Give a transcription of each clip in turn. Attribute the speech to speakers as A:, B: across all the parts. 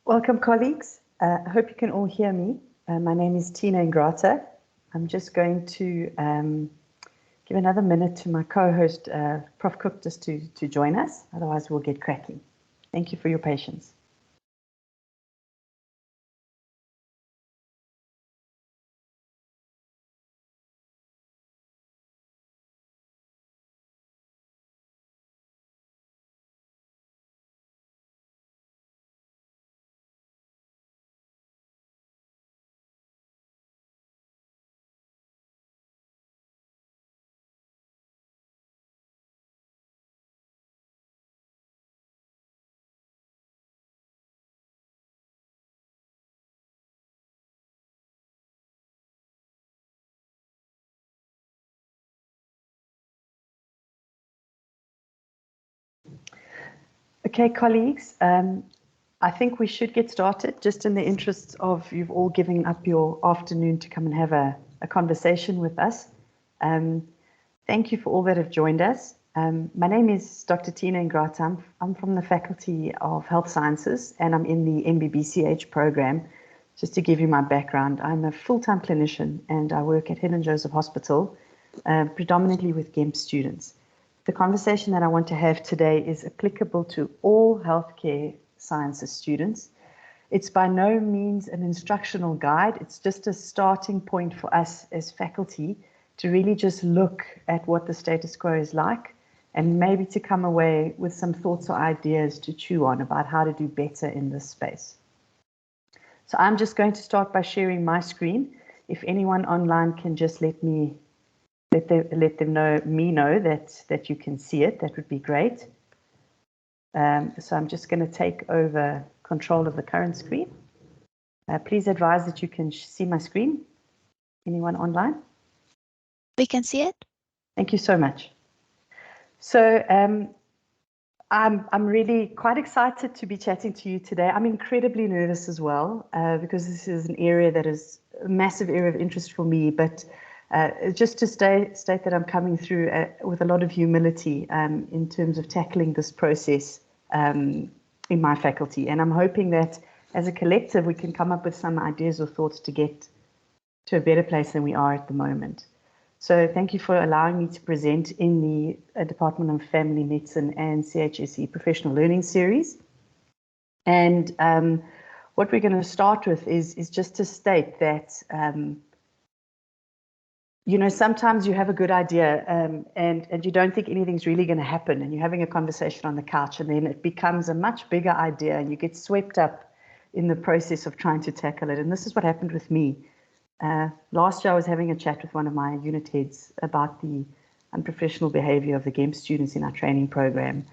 A: Welcome, colleagues. I hope you can all hear me. My name is Tina Ingrata. I'm just going to give another minute to my co-host, Prof. Cook, just to join us. Otherwise, we'll get cracking. Thank you for your patience. Okay, colleagues, I think we should get started just in the interests of you've all given up your afternoon to come and have a conversation with us. Thank you for all that have joined us. My name is Dr. Tina Ingrata. I'm from the Faculty of Health Sciences and I'm in the MBBCH program. Just to give you my background, I'm a full-time clinician and I work at Helen Joseph Hospital, predominantly with GEMP students. The conversation that I want to have today is applicable to all healthcare sciences students. It's by no means an instructional guide. It's just a starting point for us as faculty to really just look at what the status quo is like and maybe to come away with some thoughts or ideas to chew on about how to do better in this space. So I'm just going to start by sharing my screen. If anyone online can just let them know that you can see it, that would be great. So I'm just going to take over control of the current screen. Please advise that you can see my screen. Anyone online?
B: We can see it.
A: Thank you so much. So I'm really quite excited to be chatting to you today. I'm incredibly nervous as well because this is an area that is a massive area of interest for me, but just to state that I'm coming through with a lot of humility in terms of tackling this process in my faculty. And I'm hoping that as a collective, we can come up with some ideas or thoughts to get to a better place than we are at the moment. So thank you for allowing me to present in the Department of Family Medicine and CHSE Professional Learning Series. And what we're going to start with is just to state that you know, sometimes you have a good idea and you don't think anything's really going to happen and you're having a conversation on the couch and then it becomes a much bigger idea and you get swept up in the process of trying to tackle it. And this is what happened with me. Last year I was having a chat with one of my unit heads about the unprofessional behavior of the GEMP students in our training program.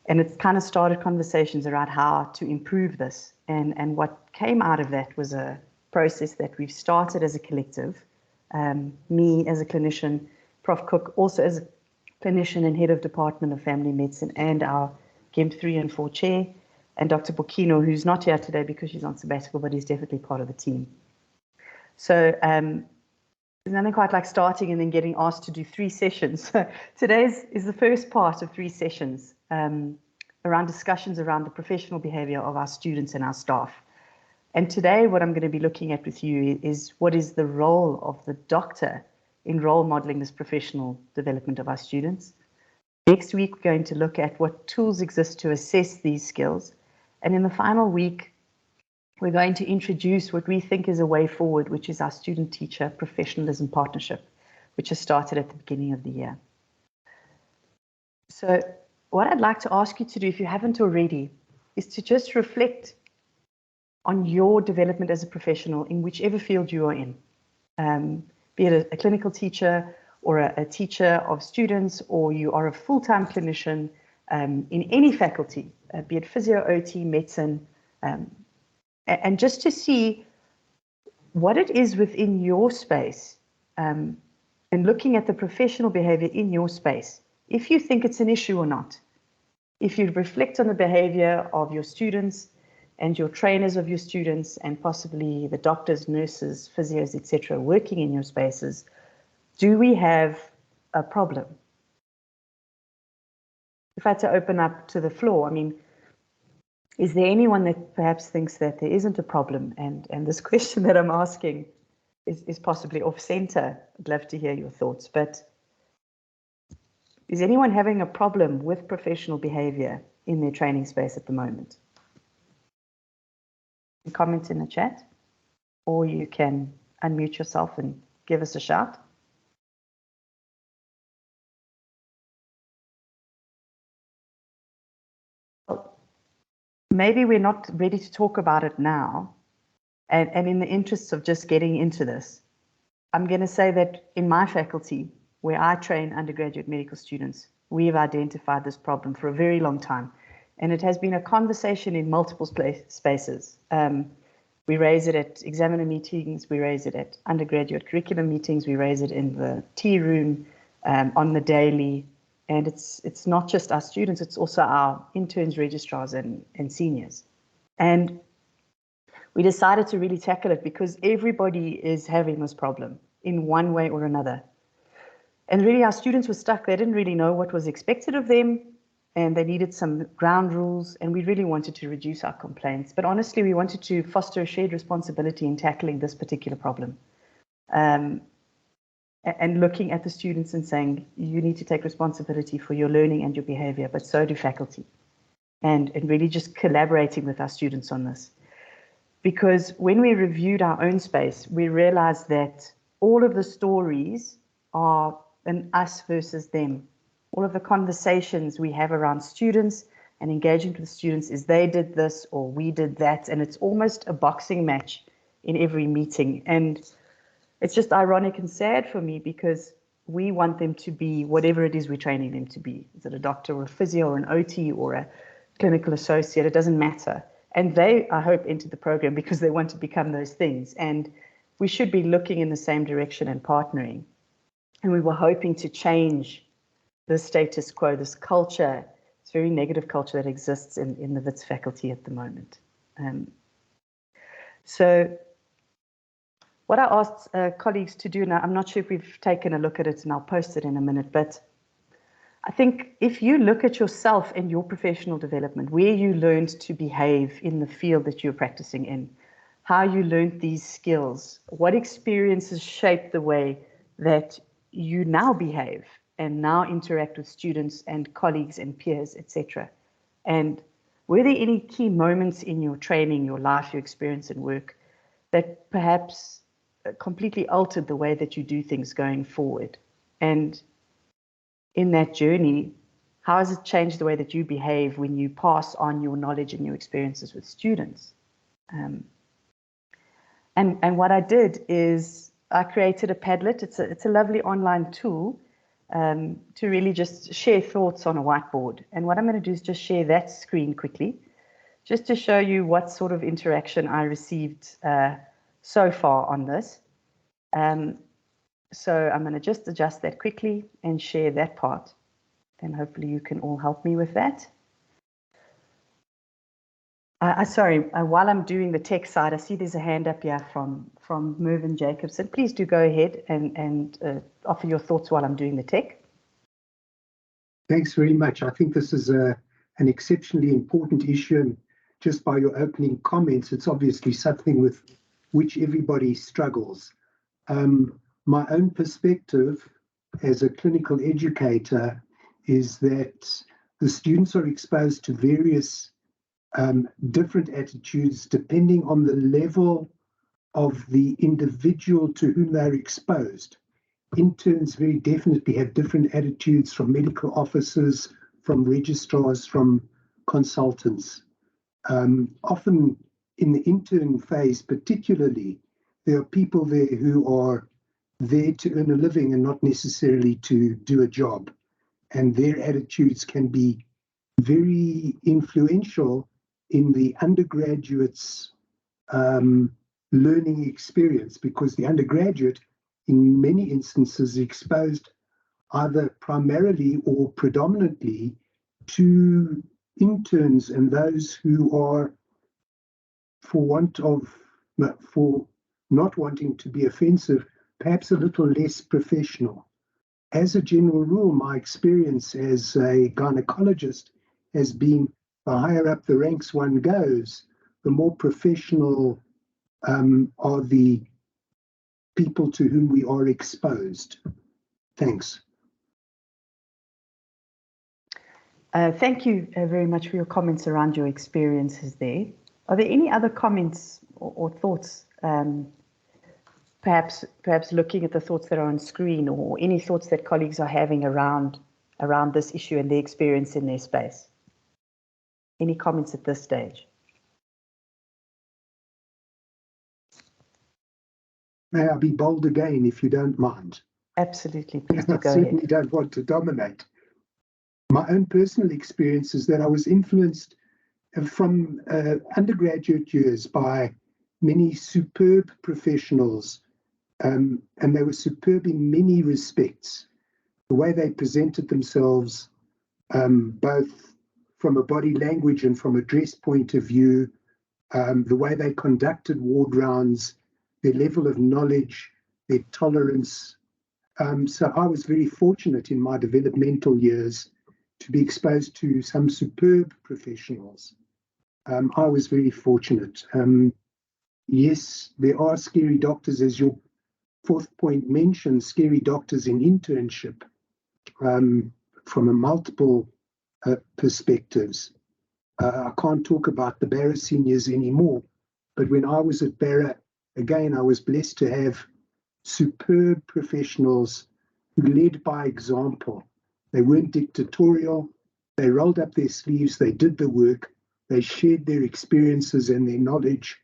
A: And it kind of started conversations around how to improve this. And what came out of that was a process that we've started as a collective. Me as a clinician, Prof. Cook also as a clinician and head of Department of Family Medicine and our GEMP 3 and 4 chair, and Dr. Bokino, who's not here today because she's on sabbatical, but he's definitely part of the team. So there's nothing quite like starting and then getting asked to do 3 sessions. So today is the first part of 3 sessions around discussions around the professional behavior of our students and our staff. And today what I'm going to be looking at with you is what is the role of the doctor in role modeling this professional development of our students. Next week, we're going to look at what tools exist to assess these skills. And in the final week, we're going to introduce what we think is a way forward, which is our student-teacher professionalism partnership, which has started at the beginning of the year. So what I'd like to ask you to do, if you haven't already, is to just reflect on your development as a professional in whichever field you are in, be it a clinical teacher or a teacher of students, or you are a full-time clinician in any faculty, be it physio, OT, medicine, and just to see what it is within your space and looking at the professional behavior in your space, if you think it's an issue or not. If you reflect on the behavior of your students and your trainers of your students and possibly the doctors, nurses, physios, etc., working in your spaces, do we have a problem? If I had to open up to the floor, I mean, Is there anyone that perhaps thinks that there isn't a problem, and this question that I'm asking is possibly off center? I'd love to hear your thoughts, but is anyone having a problem with professional behavior in their training space at the moment? Comment in the chat, or you can unmute yourself and give us a shout. Well, maybe we're not ready to talk about it now, and in the interests of just getting into this, I'm going to say that in my faculty, where I train undergraduate medical students, we've identified this problem for a very long time. And it has been a conversation in multiple spaces. We raise it at examiner meetings, we raise it at undergraduate curriculum meetings, we raise it in the tea room, on the daily. And it's not just our students, it's also our interns, registrars, and seniors. And we decided to really tackle it because everybody is having this problem in one way or another. And really, our students were stuck. They didn't really know what was expected of them, and they needed some ground rules, and we really wanted to reduce our complaints. But honestly, we wanted to foster a shared responsibility in tackling this particular problem. And looking at the students and saying, you need to take responsibility for your learning and your behavior, but so do faculty. And really just collaborating with our students on this. Because when we reviewed our own space, we realized that all of the stories are an us versus them. All of the conversations we have around students and engagement with students is they did this or we did that, and it's almost a boxing match in every meeting. And it's just ironic and sad for me because we want them to be whatever it is we're training them to be. Is it a doctor or a physio or an OT or a clinical associate? It doesn't matter. And they, I hope, enter the program because they want to become those things. And we should be looking in the same direction and partnering. And we were hoping to change the status quo, this culture, this very negative culture that exists in the Wits faculty at the moment. So what I asked colleagues to do now, I'm not sure if we've taken a look at it, and I'll post it in a minute, but I think if you look at yourself and your professional development, where you learned to behave in the field that you're practicing in, how you learned these skills, what experiences shaped the way that you now behave and now interact with students and colleagues and peers, etc. And were there any key moments in your training, your life, your experience and work that perhaps completely altered the way that you do things going forward? And in that journey, how has it changed the way that you behave when you pass on your knowledge and your experiences with students? And what I did is I created a Padlet. It's a lovely online tool to really just share thoughts on a whiteboard. And what I'm going to do is just share that screen quickly, just to show you what sort of interaction I received so far on this. So I'm going to just adjust that quickly and share that part. And hopefully you can all help me with that. Sorry, while I'm doing the tech side, I see there's a hand up here from Mervyn Jacobson. Please do go ahead and offer your thoughts while I'm doing the tech.
C: Thanks very much. I think this is an exceptionally important issue, and just by your opening comments, it's obviously something with which everybody struggles. My own perspective as a clinical educator is that the students are exposed to various different attitudes depending on the level of the individual to whom they're exposed. Interns very definitely have different attitudes from medical officers, from registrars, from consultants. Often in the intern phase particularly, there are people there who are there to earn a living and not necessarily to do a job. And their attitudes can be very influential in the undergraduate's learning experience, because the undergraduate in many instances is exposed either primarily or predominantly to interns and those who are, for not wanting to be offensive, perhaps a little less professional. As a general rule, my experience as a gynecologist has been the higher up the ranks one goes, the more professional are the people to whom we are exposed. Thanks.
A: Thank you very much for your comments around your experiences there. Are there any other comments or thoughts, perhaps looking at the thoughts that are on screen, or any thoughts that colleagues are having around this issue and their experience in their space? Any comments at this stage?
C: May I be bold again, if you don't mind?
A: Absolutely, please do
C: I
A: go
C: certainly
A: ahead.
C: don't want to dominate. My own personal experience is that I was influenced from undergraduate years by many superb professionals, and they were superb in many respects. The way they presented themselves, both from a body language and from a dress point of view, the way they conducted ward rounds, their level of knowledge, their tolerance. So I was very fortunate in my developmental years to be exposed to some superb professionals. I was very fortunate. Yes, there are scary doctors, as your fourth point mentions, scary doctors in internship from a multiple perspectives. I can't talk about the Barra seniors anymore, but when I was at Barra, again, I was blessed to have superb professionals who led by example. They weren't dictatorial. They rolled up their sleeves. They did the work. They shared their experiences and their knowledge.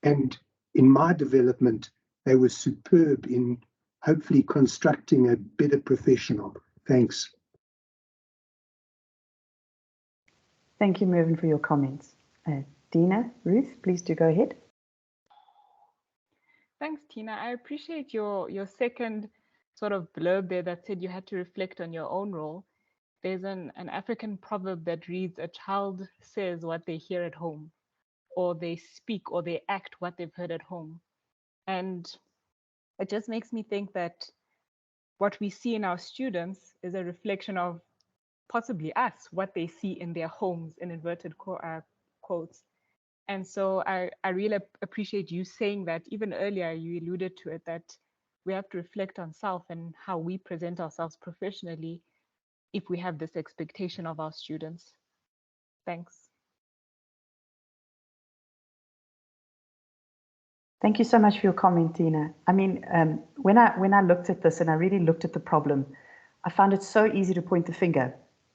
C: And in my development, they were superb in hopefully constructing a better professional. Thanks.
A: Thank you, Mervyn, for your comments. Dina, Ruth, please do go ahead.
D: Thanks, Tina. I appreciate your second sort of blurb there that said you had to reflect on your own role. There's an African proverb that reads, a child says what they hear at home, or they speak or they act what they've heard at home. And it just makes me think that what we see in our students is a reflection of possibly us, what they see in their homes, in inverted quotes. And so I really appreciate you saying that. Even earlier, you alluded to it, that we have to reflect on self and how we present ourselves professionally if we have this expectation of our students. Thanks.
A: Thank you so much for your comment, Tina. I mean, when I looked at this and I really looked at the problem, I found it so easy to point the finger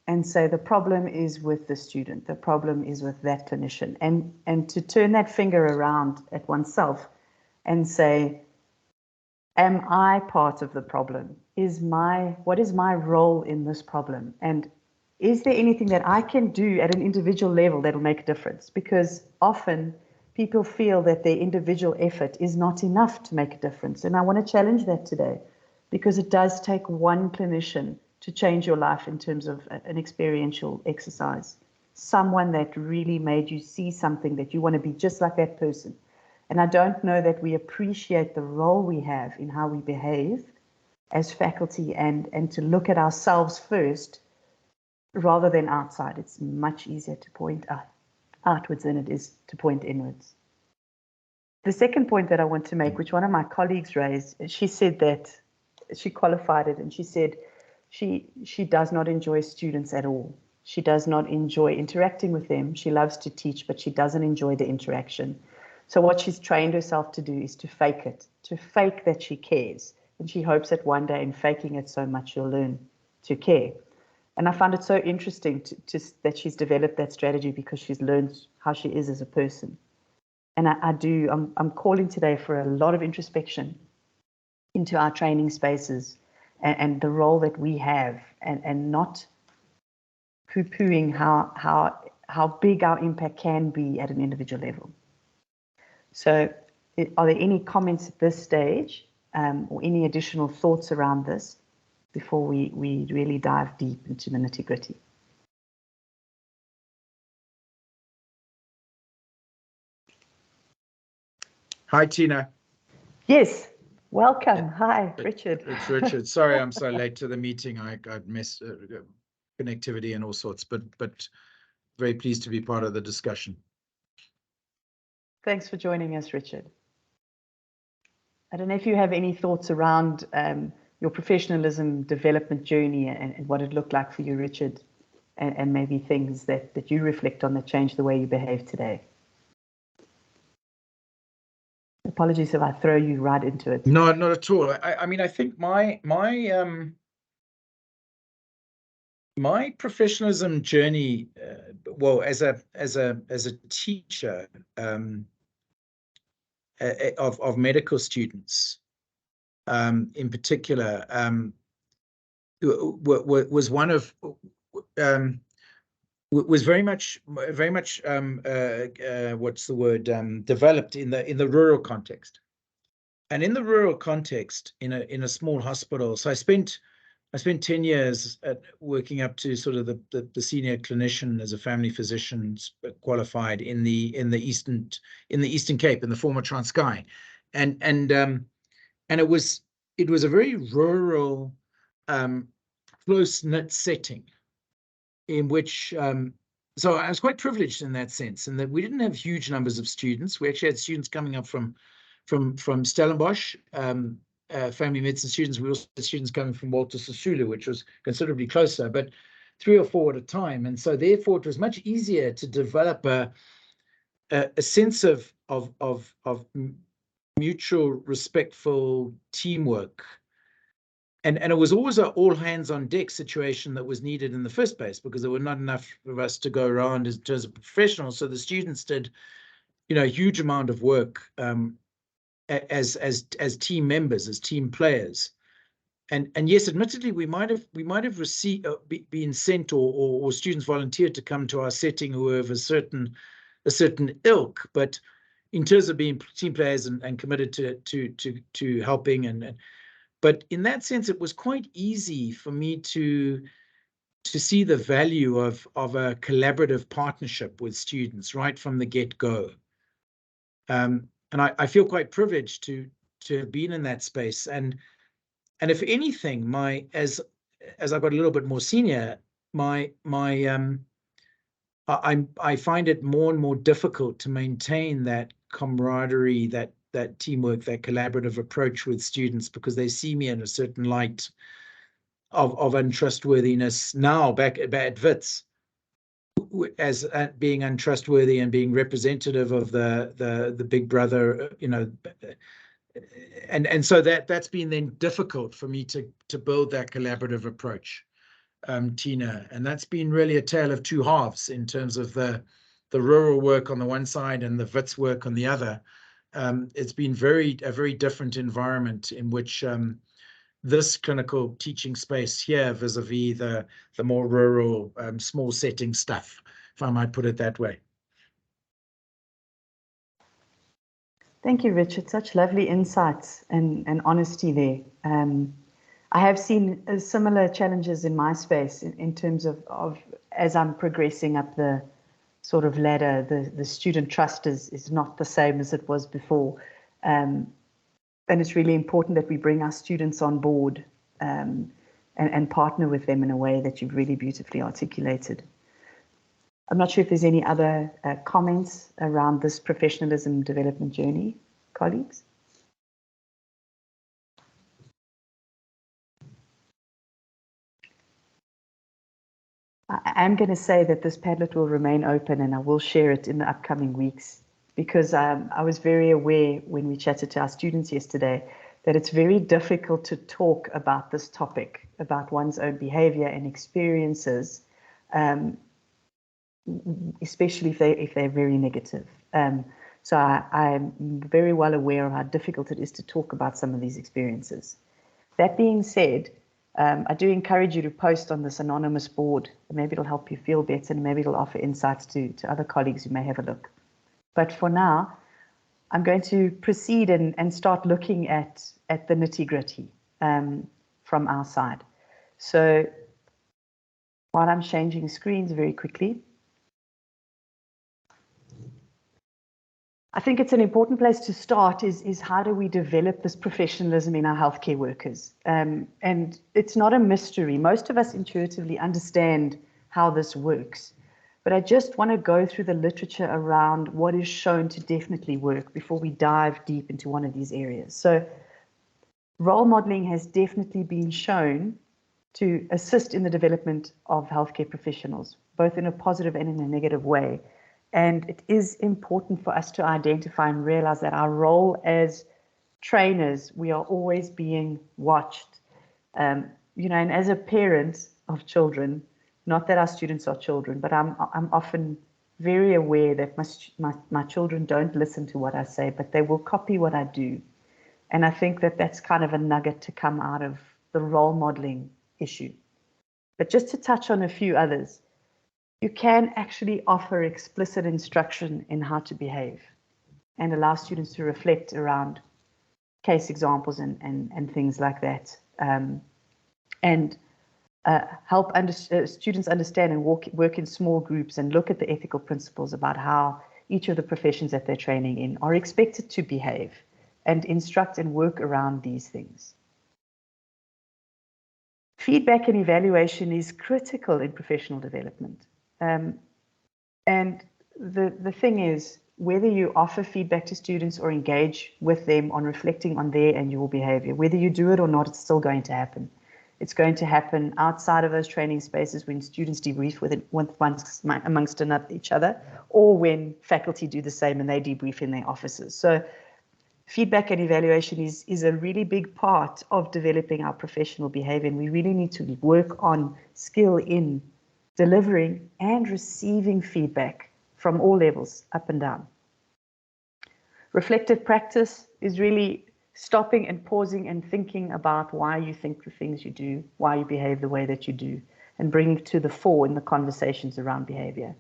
A: and say the problem is with the student, the problem is with that clinician, and to turn that finger around at oneself and say, am I part of the problem? What is my role in this problem? And is there anything that I can do at an individual level that'll make a difference? Because often people feel that their individual effort is not enough to make a difference. And I want to challenge that today, because it does take one clinician to change your life in terms of an experiential exercise. Someone that really made you see something that you want to be just like that person. And I don't know that we appreciate the role we have in how we behave as faculty and to look at ourselves first rather than outside. It's much easier to point outwards than it is to point inwards. The second point that I want to make, which one of my colleagues raised, she said that she qualified it and she said she does not enjoy students at all. She does not enjoy interacting with them. She loves to teach, but she doesn't enjoy the interaction. So what she's trained herself to do is to fake it, to fake that she cares. And she hopes that one day in faking it so much, she'll learn to care. And I found it so interesting that she's developed that strategy, because she's learned how she is as a person. And I'm calling today for a lot of introspection into our training spaces and the role that we have, and not poo-pooing how big our impact can be at an individual level. So are there any comments at this stage, or any additional thoughts around this before we really dive deep into the nitty-gritty?
E: Hi, Tina.
A: Yes, welcome. Hi, Richard.
E: It's Richard. Sorry, I'm so late to the meeting. I missed connectivity and all sorts, but very pleased to be part of the discussion.
A: Thanks for joining us, Richard. I don't know if you have any thoughts around your professionalism development journey and what it looked like for you, Richard, and maybe things that you reflect on that change the way you behave today. Apologies if I throw you right into it.
E: No, not at all. I mean, I think my professionalism journey, well, as a teacher of medical students, in particular, was one of was very much what's the word, developed in the rural context. And in the rural context, in a small hospital, so I spent 10 years working up to sort of the senior clinician as a family physician, qualified in the Eastern Cape, in the former Transkei, and it was a very rural, close-knit setting in which. So I was quite privileged in that sense, in that we didn't have huge numbers of students. We actually had students coming up from Stellenbosch, family medicine students. We also had students coming from Walter Sisulu, which was considerably closer, but 3 or 4 at a time. And so therefore it was much easier to develop a sense of mutual respectful teamwork. And it was always an all hands on deck situation that was needed in the first place, because there were not enough of us to go around in terms of professionals. So the students did, a huge amount of work as team members, as team players. And yes, admittedly, we might have received been sent or students volunteered to come to our setting who were of a certain ilk, but in terms of being team players and committed to helping but in that sense, it was quite easy for me to see the value of a collaborative partnership with students right from the get-go. And I feel quite privileged to have been in that space. And if anything, as I got a little bit more senior, I find it more and more difficult to maintain that camaraderie, that teamwork, that collaborative approach with students, because they see me in a certain light of untrustworthiness now back at Wits, as being untrustworthy and being representative of the big brother, and so that's been then difficult for me to build that collaborative approach, Tina, and that's been really a tale of two halves in terms of the rural work on the one side and the Wits work on the other. It's been a very different environment in which this clinical teaching space here vis-a-vis the more rural, small setting stuff, if I might put it that way.
A: Thank you, Richard. Such lovely insights and honesty there. I have seen similar challenges in my space in terms of as I'm progressing up the sort of ladder, the student trust is not the same as it was before. And it's really important that we bring our students on board and partner with them in a way that you've really beautifully articulated. I'm not sure if there's any other comments around this professionalism development journey, colleagues. I'm going to say that this Padlet will remain open, and I will share it in the upcoming weeks, because I was very aware when we chatted to our students yesterday that it's very difficult to talk about this topic, about one's own behavior and experiences, especially if they're very negative. So I'm very well aware of how difficult it is to talk about some of these experiences. That being said, I do encourage you to post on this anonymous board. Maybe it'll help you feel better, and maybe it'll offer insights to other colleagues who may have a look. But for now, I'm going to proceed and start looking at the nitty-gritty from our side. So while I'm changing screens very quickly, I think it's an important place to start is how do we develop this professionalism in our healthcare workers? And it's not a mystery. Most of us intuitively understand how this works. But I just want to go through the literature around what is shown to definitely work before we dive deep into one of these areas. So role modeling has definitely been shown to assist in the development of healthcare professionals, both in a positive and in a negative way. And it is important for us to identify and realize that our role as trainers, we are always being watched. You know, and as a parent of children, not that our students are children, but I'm often very aware that my children don't listen to what I say, but they will copy what I do. And I think that that's kind of a nugget to come out of the role modeling issue. But just to touch on a few others, you can actually offer explicit instruction in how to behave and allow students to reflect around case examples and things like that. Help students understand and work in small groups and look at the ethical principles about how each of the professions that they're training in are expected to behave, and instruct and work around these things. Feedback and evaluation is critical in professional development. And the thing is, whether you offer feedback to students or engage with them on reflecting on their and your behavior, whether you do it or not, it's still going to happen. It's going to happen outside of those training spaces when students debrief amongst each other, or when faculty do the same and they debrief in their offices. So feedback and evaluation is a really big part of developing our professional behavior, and we really need to work on skill in delivering and receiving feedback from all levels, up and down. Reflective practice is really stopping and pausing and thinking about why you think the things you do, why you behave the way that you do, and bringing it to the fore in the conversations around behavior.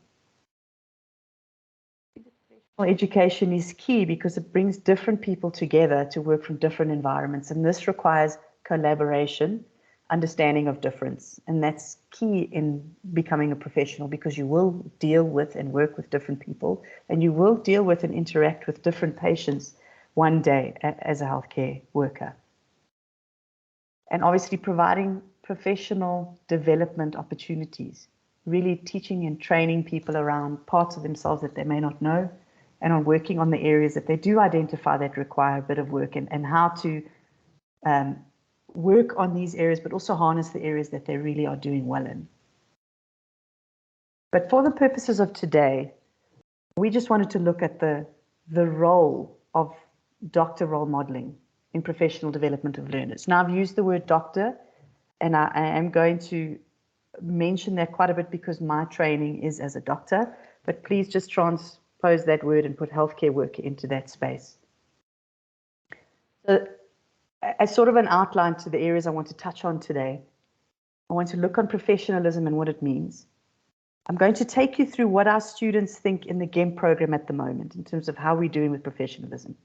A: Education is key because it brings different people together to work from different environments, and this requires collaboration, understanding of difference, and that's key in becoming a professional, because you will deal with and work with different people, and you will deal with and interact with different patients one day as a healthcare worker. And obviously providing professional development opportunities, really teaching and training people around parts of themselves that they may not know, and on working on the areas that they do identify that require a bit of work, and how to work on these areas, but also harness the areas that they really are doing well in. But for the purposes of today, we just wanted to look at the role of doctor role modeling in professional development of learners. Now, I've used the word doctor, and I am going to mention that quite a bit because my training is as a doctor, but please just transpose that word and put healthcare worker into that space. So, as sort of an outline to the areas I want to touch on today, I want to look on professionalism and what it means. I'm going to take you through what our students think in the GEM program at the moment in terms of how we're doing with professionalism.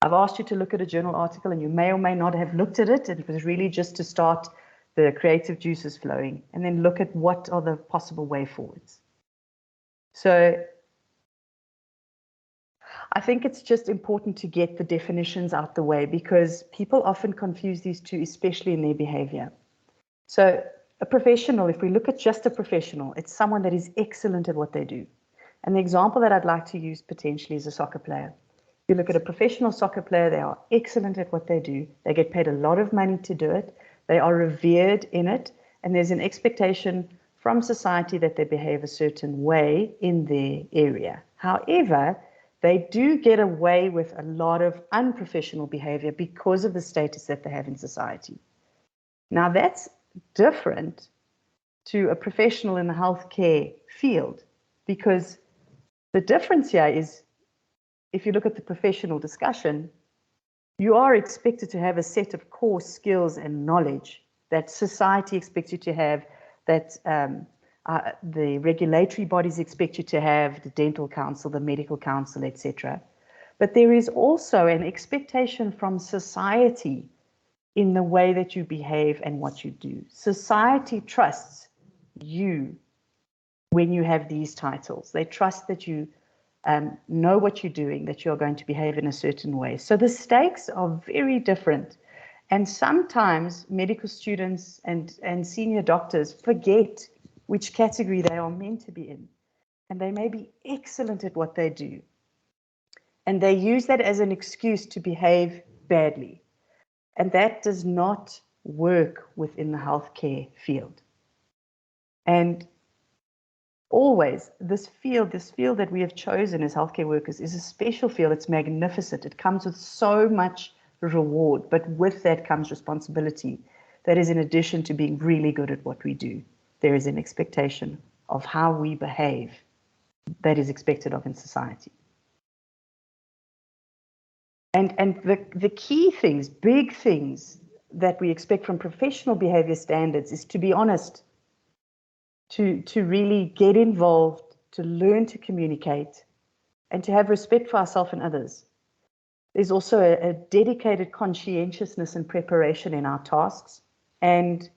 A: I've asked you to look at a journal article, and you may or may not have looked at it. It was really just to start the creative juices flowing, and then look at what are the possible way forwards. So I think it's just important to get the definitions out the way, because people often confuse these two, especially in their behavior. So a professional, if we look at just a professional, it's someone that is excellent at what they do. And the example that I'd like to use potentially is a soccer player. You look at a professional soccer player, they are excellent at what they do. They get paid a lot of money to do it. They are revered in it. And there's an expectation from society that they behave a certain way in their area. However, they do get away with a lot of unprofessional behavior because of the status that they have in society. Now, that's different to a professional in the healthcare field, because the difference here is, if you look at the professional discussion, you are expected to have a set of core skills and knowledge that society expects you to have, that the regulatory bodies expect you to have, the dental council, the medical council, etc. But there is also an expectation from society in the way that you behave and what you do. Society trusts you when you have these titles. They trust that you know what you're doing, that you're going to behave in a certain way. So the stakes are very different. And sometimes medical students and senior doctors forget which category they are meant to be in. and they may be excellent at what they do. And they use that as an excuse to behave badly. And that does not work within the healthcare field. And always, this field that we have chosen as healthcare workers is a special field. It's magnificent. It comes with so much reward, but with that comes responsibility. That is in addition to being really good at what we do. There is an expectation of how we behave that is expected of in society. And the key things, big things that we expect from professional behavior standards is to be honest, to really get involved, to learn to communicate, and to have respect for ourselves and others. There's also a dedicated conscientiousness and preparation in our tasks, and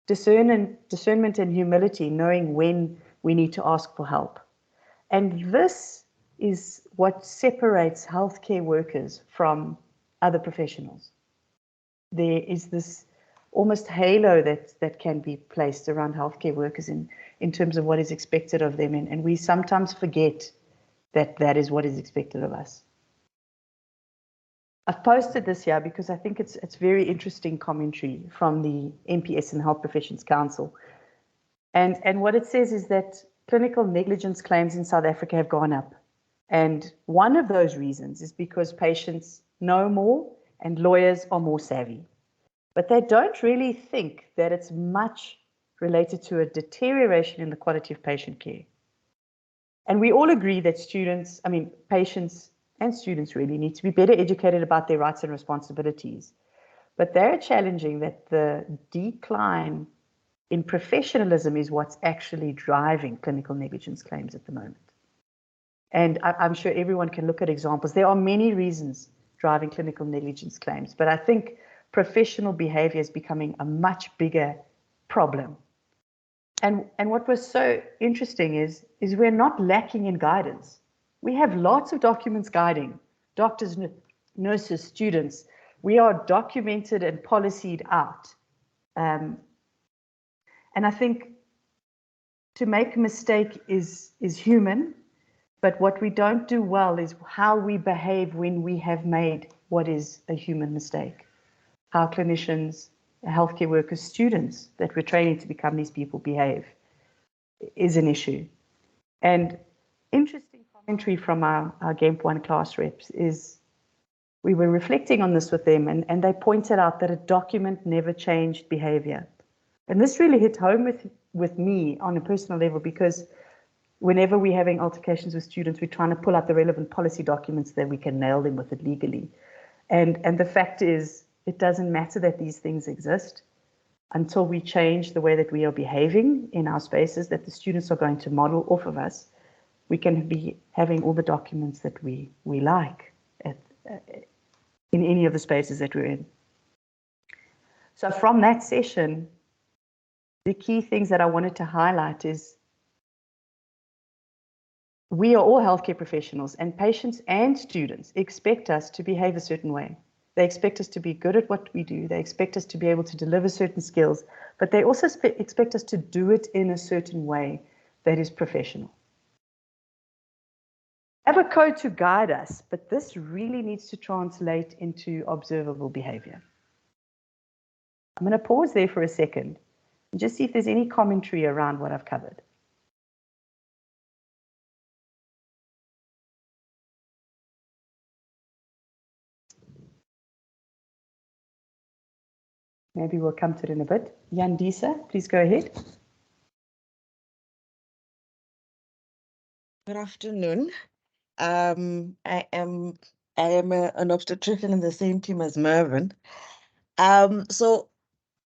A: discernment and humility, knowing when we need to ask for help. And this is what separates healthcare workers from other professionals. There is this almost halo that can be placed around healthcare workers in terms of what is expected of them. And we sometimes forget that that is what is expected of us. I've posted this here because I think it's very interesting commentary from the MPS and Health Professions Council. And what it says is that clinical negligence claims in South Africa have gone up. And one of those reasons is because patients know more and lawyers are more savvy. But they don't really think that it's much related to a deterioration in the quality of patient care. And we all agree that patients and students really need to be better educated about their rights and responsibilities. But they're challenging that the decline in professionalism is what's actually driving clinical negligence claims at the moment. And I'm sure everyone can look at examples. There are many reasons driving clinical negligence claims, but I think professional behavior is becoming a much bigger problem. And what was so interesting is we're not lacking in guidance. We have lots of documents guiding doctors, nurses, students. We are documented and policied out. And I think to make a mistake is human, but what we don't do well is how we behave when we have made what is a human mistake. How clinicians, healthcare workers, students that we're training to become these people behave is an issue. And interesting commentary from our Game 1 class reps is we were reflecting on this with them, and they pointed out that a document never changed behavior. And this really hit home with me on a personal level, because whenever we're having altercations with students, we're trying to pull out the relevant policy documents that we can nail them with it legally. And the fact is, it doesn't matter that these things exist until we change the way that we are behaving in our spaces, that the students are going to model off of us. We can be having all the documents that we like in any of the spaces that we're in. So from that session, the key things that I wanted to highlight is we are all healthcare professionals, and patients and students expect us to behave a certain way. They expect us to be good at what we do. They expect us to be able to deliver certain skills, but they also expect us to do it in a certain way that is professional. Have a code to guide us, but this really needs to translate into observable behavior. I'm going to pause there for a second and just see if there's any commentary around what I've covered. Maybe we'll come to it in a bit. Yandisa, please go ahead.
F: Good afternoon. I am an obstetrician in the same team as Mervyn. So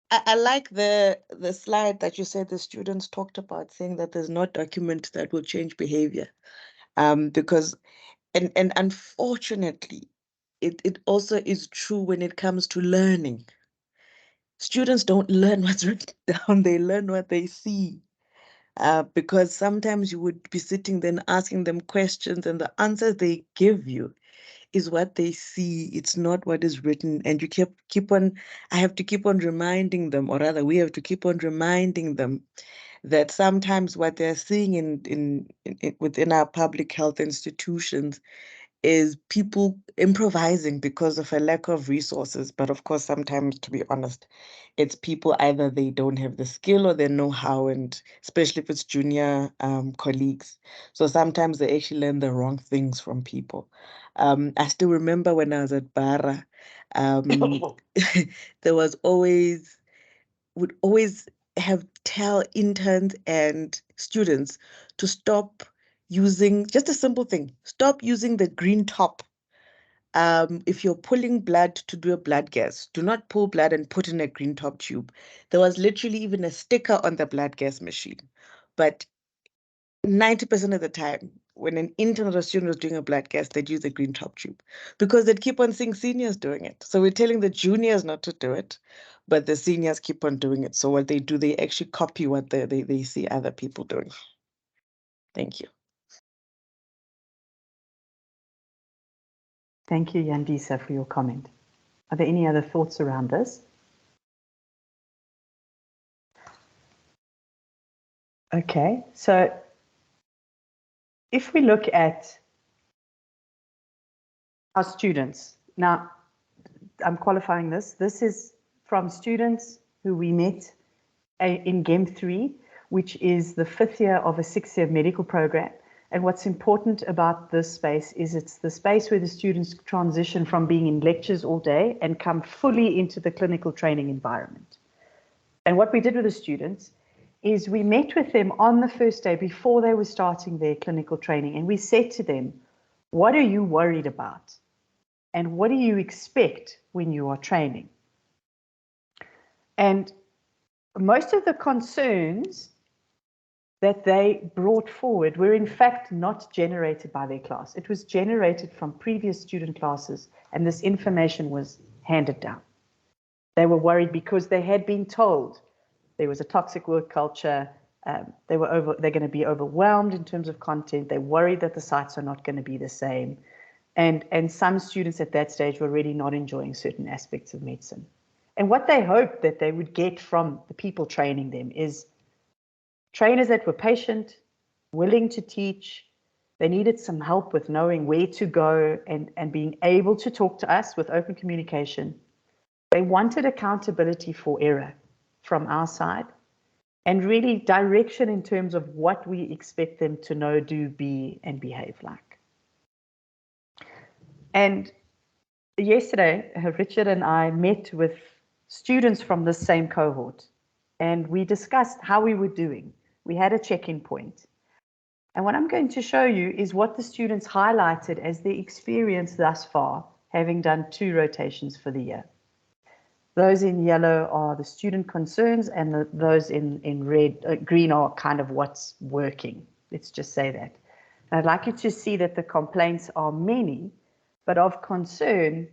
F: I like the slide that you said the students talked about, saying that there's no document that will change behavior. Because and unfortunately, it also is true when it comes to learning. Students don't learn what's written down, they learn what they see. Because sometimes you would be sitting then asking them questions, and the answers they give you is what they see. It's not what is written. And you keep on, I have to keep on reminding them, or rather we have to keep on reminding them that sometimes what they're seeing within our public health institutions is people improvising because of a lack of resources. But of course, sometimes, to be honest, it's people either they don't have the skill or they know how, and especially if it's junior colleagues. So sometimes they actually learn the wrong things from people. I still remember when I was at Bara, there was would always tell interns and students to stop using just a simple thing. Stop using the green top. If you're pulling blood to do a blood gas, do not pull blood and put in a green top tube. There was literally even a sticker on the blood gas machine. But 90% of the time, when an intern or a student was doing a blood gas, they'd use a green top tube because they'd keep on seeing seniors doing it. So we're telling the juniors not to do it, but the seniors keep on doing it. So what they do, they actually copy what they see other people doing. Thank you.
A: Thank you, Yandisa, for your comment. Are there any other thoughts around this? Okay, so if we look at our students, now I'm qualifying this. This is from students who we met in GEM 3, which is the 5th year of a 6-year medical program. And what's important about this space is it's the space where the students transition from being in lectures all day and come fully into the clinical training environment. And what we did with the students is we met with them on the first day before they were starting their clinical training, and we said to them, what are you worried about? And what do you expect when you are training? And most of the concerns that they brought forward were in fact not generated by their class. It was generated from previous student classes, and this information was handed down. They were worried because they had been told there was a toxic work culture. They're going to be overwhelmed in terms of content. They're worried that the sites are not going to be the same. And some students at that stage were really not enjoying certain aspects of medicine. And what they hoped that they would get from the people training them is trainers that were patient, willing to teach. They needed some help with knowing where to go and being able to talk to us with open communication. They wanted accountability for error from our side and really direction in terms of what we expect them to know, do, be, and behave like. And yesterday, Richard and I met with students from the same cohort, and we discussed how we were doing. We had a check-in point. And what I'm going to show you is what the students highlighted as their experience thus far, having done 2 rotations for the year. Those in yellow are the student concerns, and those in red, green are kind of what's working. Let's just say that. And I'd like you to see that the complaints are many, but of concern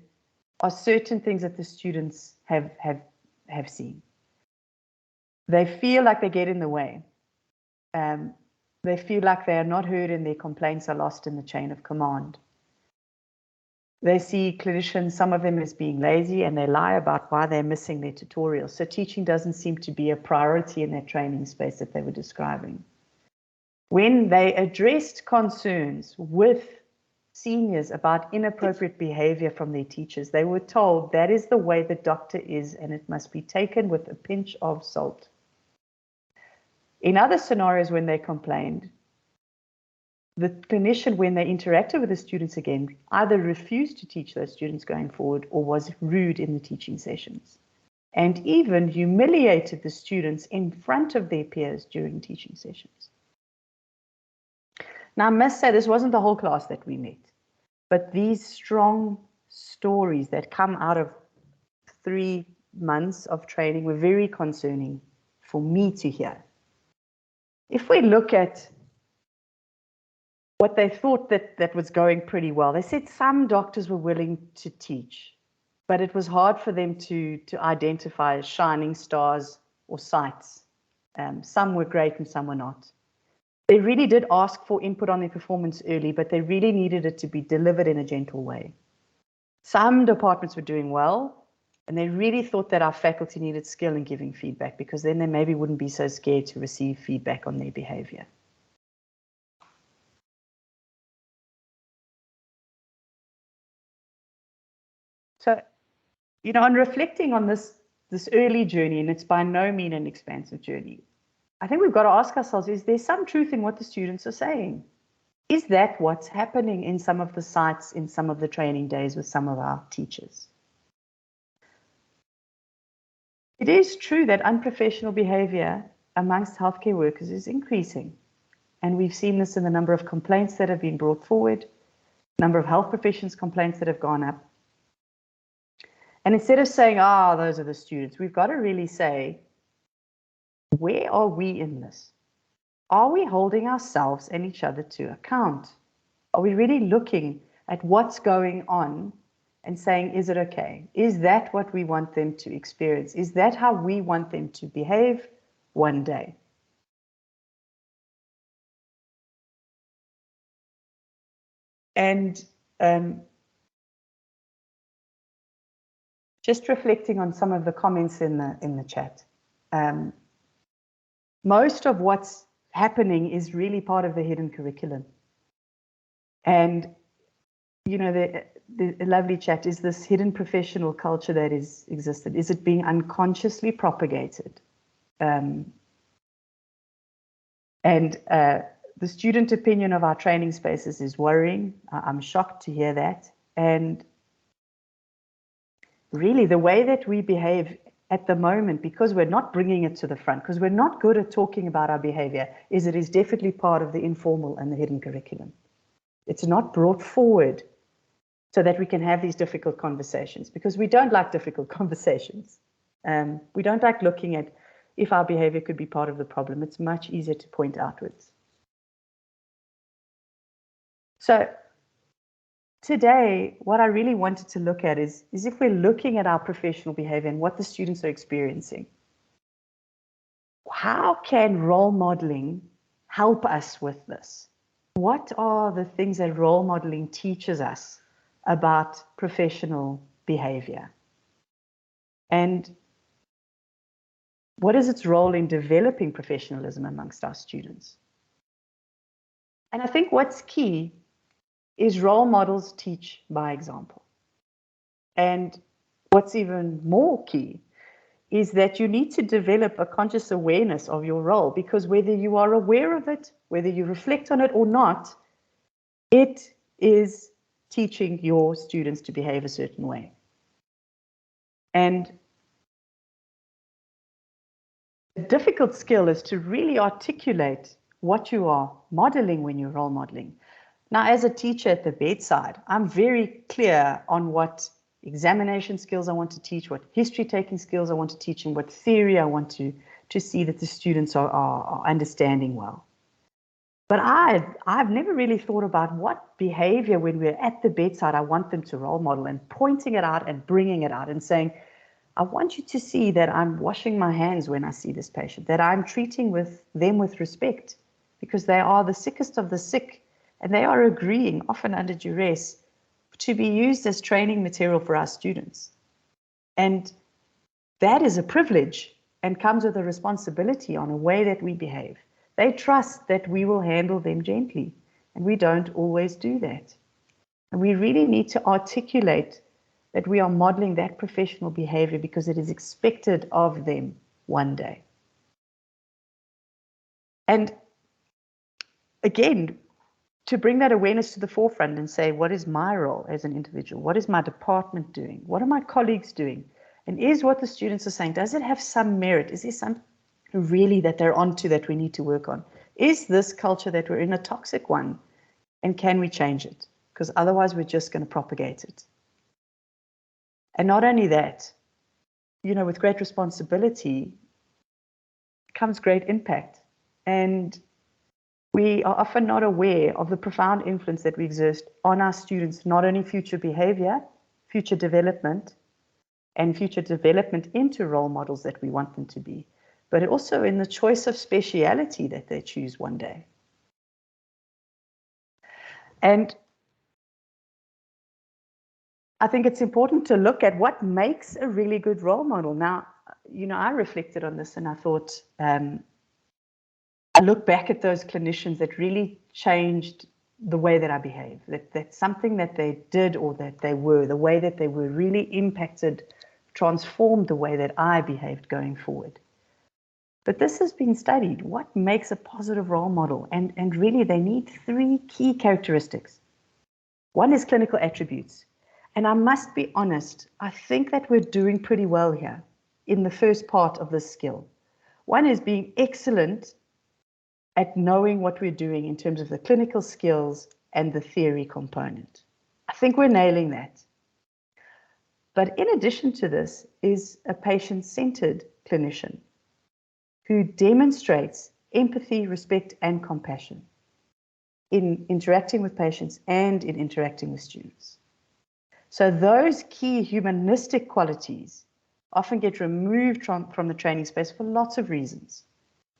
A: are certain things that the students have seen. They feel like they get in the way. They feel like they are not heard and their complaints are lost in the chain of command. They see clinicians, some of them as being lazy, and they lie about why they're missing their tutorials. So teaching doesn't seem to be a priority in that training space that they were describing. When they addressed concerns with seniors about inappropriate behavior from their teachers, they were told that is the way the doctor is and it must be taken with a pinch of salt. In other scenarios, when they complained, the clinician, when they interacted with the students again, either refused to teach those students going forward or was rude in the teaching sessions, and even humiliated the students in front of their peers during teaching sessions. Now, I must say this wasn't the whole class that we met, but these strong stories that come out of 3 months of training were very concerning for me to hear. If we look at what they thought that was going pretty well, they said some doctors were willing to teach, but it was hard for them to identify shining stars or sites. Some were great and some were not. They really did ask for input on their performance early, but they really needed it to be delivered in a gentle way. Some departments were doing well, And they really thought that our faculty needed skill in giving feedback, because then they maybe wouldn't be so scared to receive feedback on their behavior. So, you know, on reflecting on this early journey, and it's by no means an expansive journey, I think we've got to ask ourselves, is there some truth in what the students are saying? Is that what's happening in some of the sites, in some of the training days with some of our teachers? It is true that unprofessional behavior amongst healthcare workers is increasing. And we've seen this in the number of complaints that have been brought forward, number of health professions complaints that have gone up. And instead of saying, those are the students, we've got to really say, where are we in this? Are we holding ourselves and each other to account? Are we really looking at what's going on and saying, is it okay? Is that what we want them to experience? Is that how we want them to behave one day? And just reflecting on some of the comments in the chat. Most of what's happening is really part of the hidden curriculum. And, you know, the lovely chat, is this hidden professional culture that is existed? Is it being unconsciously propagated? The student opinion of our training spaces is worrying. I'm shocked to hear that. And really, the way that we behave at the moment, because we're not bringing it to the front, because we're not good at talking about our behavior, it is definitely part of the informal and the hidden curriculum. It's not brought forward so that we can have these difficult conversations, because we don't like difficult conversations. We don't like looking at if our behavior could be part of the problem. It's much easier to point outwards. So today, what I really wanted to look at is if we're looking at our professional behavior and what the students are experiencing, how can role modeling help us with this? What are the things that role modeling teaches us about professional behavior? And what is its role in developing professionalism amongst our students? And I think what's key is role models teach by example. And what's even more key is that you need to develop a conscious awareness of your role, because whether you are aware of it, whether you reflect on it or not, it is teaching your students to behave a certain way. And a difficult skill is to really articulate what you are modeling when you're role modeling. Now, as a teacher at the bedside, I'm very clear on what examination skills I want to teach, what history-taking skills I want to teach, and what theory I want to see that the students are understanding well. But I've never really thought about what behavior, when we're at the bedside, I want them to role model, and pointing it out and bringing it out and saying, I want you to see that I'm washing my hands when I see this patient, that I'm treating them with respect, because they are the sickest of the sick, and they are agreeing, often under duress, to be used as training material for our students. And that is a privilege and comes with a responsibility on a way that we behave. They trust that we will handle them gently, and we don't always do that. And we really need to articulate that we are modeling that professional behavior because it is expected of them one day. And again, to bring that awareness to the forefront and say, what is my role as an individual? What is my department doing? What are my colleagues doing? And is what the students are saying, does it have some merit? Is there some really that they're onto that we need to work on? Is this culture that we're in a toxic one? And can we change it? Because otherwise we're just going to propagate it. And not only that, you know, with great responsibility comes great impact. And we are often not aware of the profound influence that we exert on our students, not only future behavior, future development, and future development into role models that we want them to be, but also in the choice of speciality that they choose one day. And I think it's important to look at what makes a really good role model. Now, I reflected on this and I thought, I look back at those clinicians that really changed the way that I behave, that something that they did or that they were, the way that they were really impacted, transformed the way that I behaved going forward. But this has been studied. What makes a positive role model? And really, they need 3 key characteristics. One is clinical attributes. And I must be honest, I think that we're doing pretty well here in the first part of this skill. One is being excellent at knowing what we're doing in terms of the clinical skills and the theory component. I think we're nailing that. But in addition to this is a patient-centered clinician who demonstrates empathy, respect, and compassion in interacting with patients and in interacting with students. So those key humanistic qualities often get removed from the training space for lots of reasons.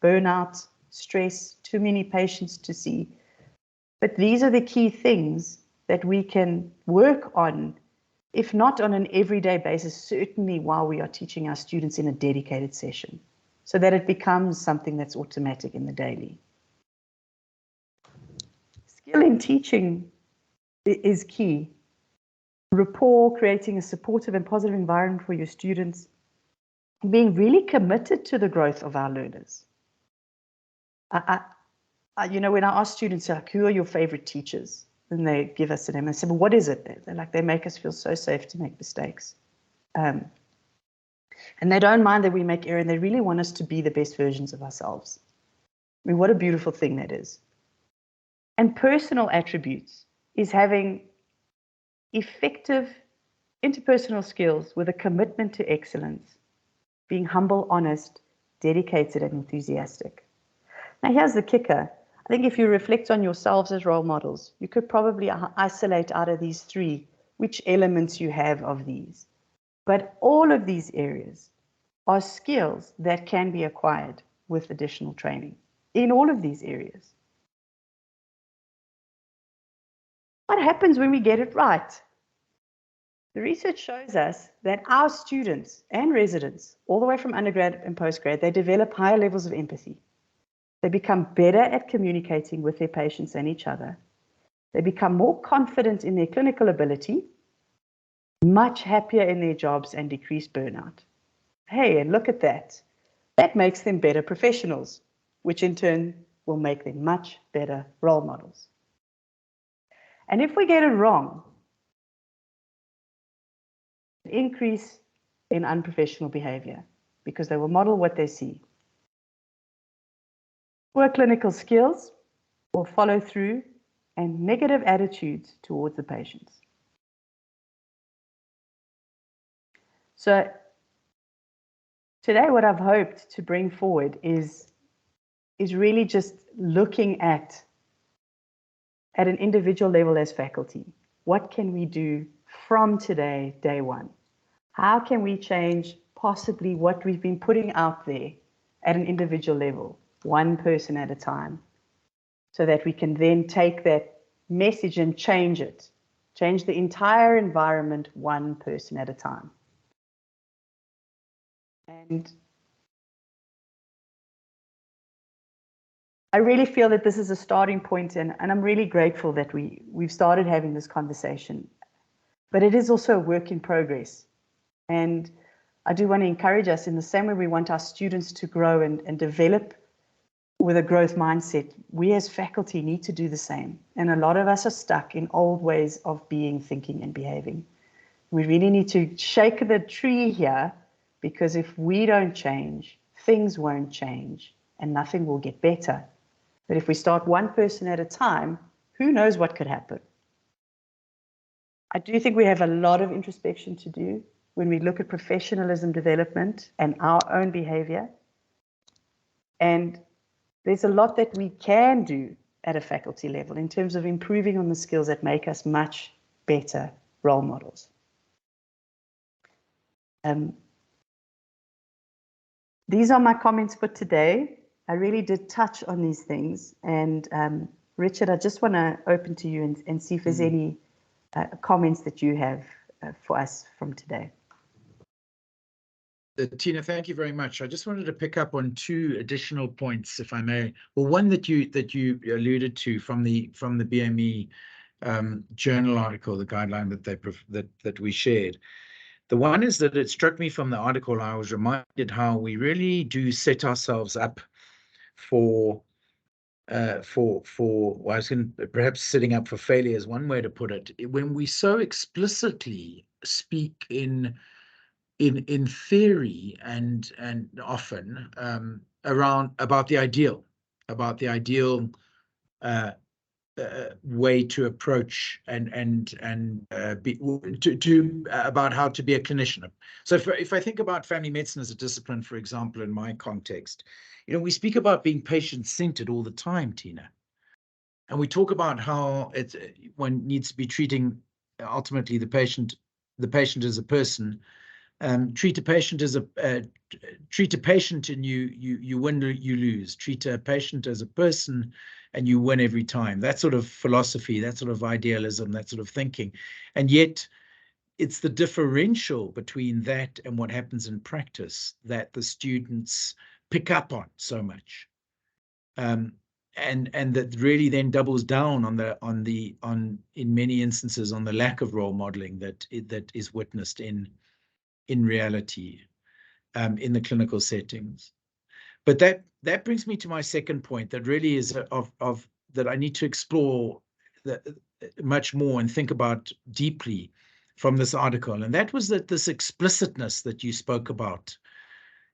A: Burnout, stress, too many patients to see. But these are the key things that we can work on, if not on an everyday basis, certainly while we are teaching our students in a dedicated session, so that it becomes something that's automatic in the daily. Skill in teaching is key. Rapport, creating a supportive and positive environment for your students, and being really committed to the growth of our learners. When I ask students, like, who are your favorite teachers? And they give us a name. I say, well, what is it? They're like, they make us feel so safe to make mistakes. And they don't mind that we make error, and they really want us to be the best versions of ourselves. I mean, what a beautiful thing that is. And personal attributes is having effective interpersonal skills with a commitment to excellence, being humble, honest, dedicated, and enthusiastic. Now, here's the kicker. I think if you reflect on yourselves as role models, you could probably isolate out of these 3 which elements you have of these. But all of these areas are skills that can be acquired with additional training in all of these areas. What happens when we get it right? The research shows us that our students and residents, all the way from undergrad and postgrad, they develop higher levels of empathy. They become better at communicating with their patients and each other. They become more confident in their clinical ability, much happier in their jobs, and decrease burnout. Hey, and look at that. That makes them better professionals, which in turn will make them much better role models. And if we get it wrong, increase in unprofessional behavior because they will model what they see. Poor clinical skills will follow through and negative attitudes towards the patients. So today what I've hoped to bring forward is really just looking at an individual level as faculty. What can we do from today, day one? How can we change possibly what we've been putting out there at an individual level, one person at a time, so that we can then take that message and change it, change the entire environment one person at a time. And I really feel that this is a starting point, and I'm really grateful that we've started having this conversation. But it is also a work in progress. And I do want to encourage us in the same way we want our students to grow and develop with a growth mindset. We as faculty need to do the same. And a lot of us are stuck in old ways of being, thinking, and behaving. We really need to shake the tree here, because if we don't change, things won't change and nothing will get better. But if we start one person at a time, who knows what could happen? I do think we have a lot of introspection to do when we look at professionalism development and our own behavior. And there's a lot that we can do at a faculty level in terms of improving on the skills that make us much better role models. These are my comments for today. I really did touch on these things. And Richard, I just want to open to you and see if there's any comments that you have for us from today.
E: Tina, thank you very much. I just wanted to pick up on two additional points, if I may. Well, one that you alluded to from the BME journal article, the guideline that we shared. The one is that it struck me from the article, I was reminded how we really do set ourselves up for well, I was perhaps setting up for failure is one way to put it. When we so explicitly speak in theory and often about the ideal way to approach about how to be a clinician. So if I think about family medicine as a discipline, for example, in my context, we speak about being patient-centered all the time, Tina, and we talk about how one needs to be treating ultimately the patient as a person. Treat a patient and you win, you lose. Treat a patient as a person and you win every time. That sort of philosophy, that sort of idealism, that sort of thinking. And yet it's the differential between that and what happens in practice that the students pick up on so much. And that really then doubles down on in many instances on the lack of role modeling that is witnessed in reality, in the clinical settings. But that brings me to my second point that really is that I need to explore much more and think about deeply from this article. And that was that this explicitness that you spoke about,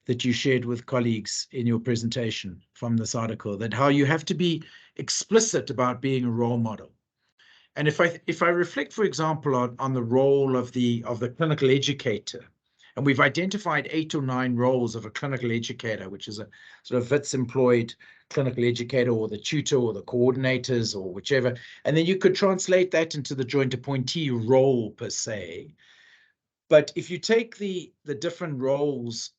E: that you shared with colleagues in your presentation from this article, that how you have to be explicit about being a role model. And if I reflect, for example, on the role of the clinical educator, and we've identified 8 or 9 roles of a clinical educator, which is a sort of Wits employed clinical educator or the tutor or the coordinators or whichever. And then you could translate that into the joint appointee role per se. But if you take the different roles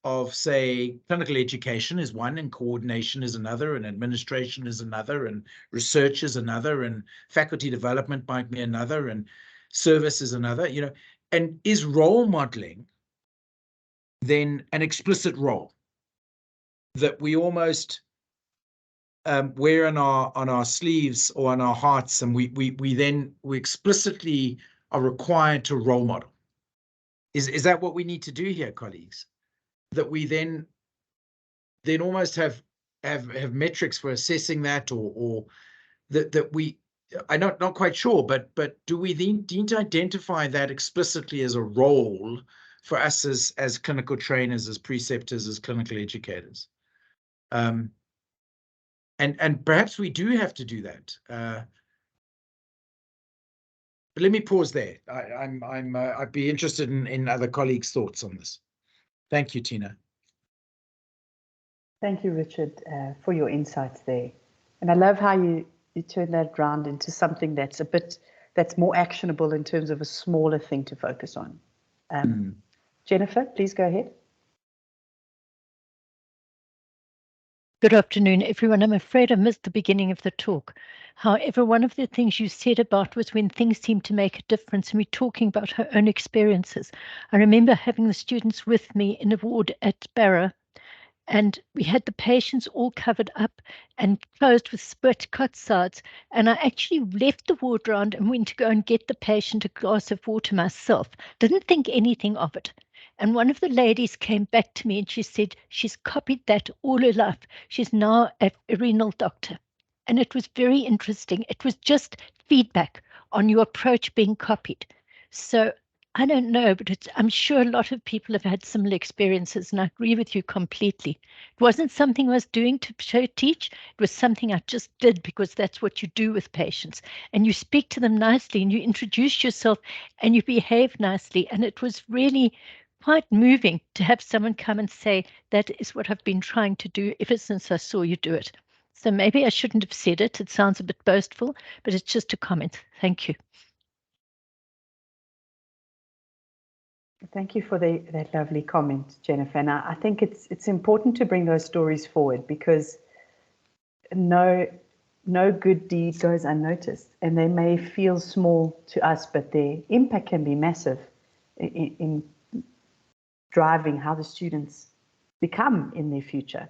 E: of, say, clinical education is one, and coordination is another, and administration is another, and research is another, and faculty development might be another, and service is another, and is role modeling then an explicit role that we almost wear on our sleeves or on our hearts, and we explicitly are required to role model? Is that what we need to do here, colleagues? That we then almost have metrics for assessing that, or that we, I'm not quite sure, but do we then need to identify that explicitly as a role for us as clinical trainers, as preceptors, as clinical educators? And perhaps we do have to do that. But let me pause there. I'd be interested in other colleagues' thoughts on this. Thank you, Tina.
A: Thank you, Richard, for your insights there. And I love how you turn that around into something that's more actionable in terms of a smaller thing to focus on. Jennifer, please go ahead.
G: Good afternoon, everyone. I'm afraid I missed the beginning of the talk. However, one of the things you said about was when things seem to make a difference, and we're talking about her own experiences. I remember having the students with me in a ward at Barra, and we had the patients all covered up and closed with split cot sides. And I actually left the ward round and went to go and get the patient a glass of water myself. Didn't think anything of it. And one of the ladies came back to me and she said she's copied that all her life. She's now a renal doctor. And it was very interesting. It was just feedback on your approach being copied. So I don't know, but I'm sure a lot of people have had similar experiences, and I agree with you completely. It wasn't something I was doing to teach. It was something I just did because that's what you do with patients. And you speak to them nicely, and you introduce yourself, and you behave nicely. And it was really quite moving to have someone come and say, that is what I've been trying to do ever since I saw you do it. So maybe I shouldn't have said it. It sounds a bit boastful, but it's just a comment. Thank you.
A: Thank you for that lovely comment, Jennifer. And I think it's important to bring those stories forward, because no no good deed goes unnoticed, and they may feel small to us, but their impact can be massive in driving how the students become in their future.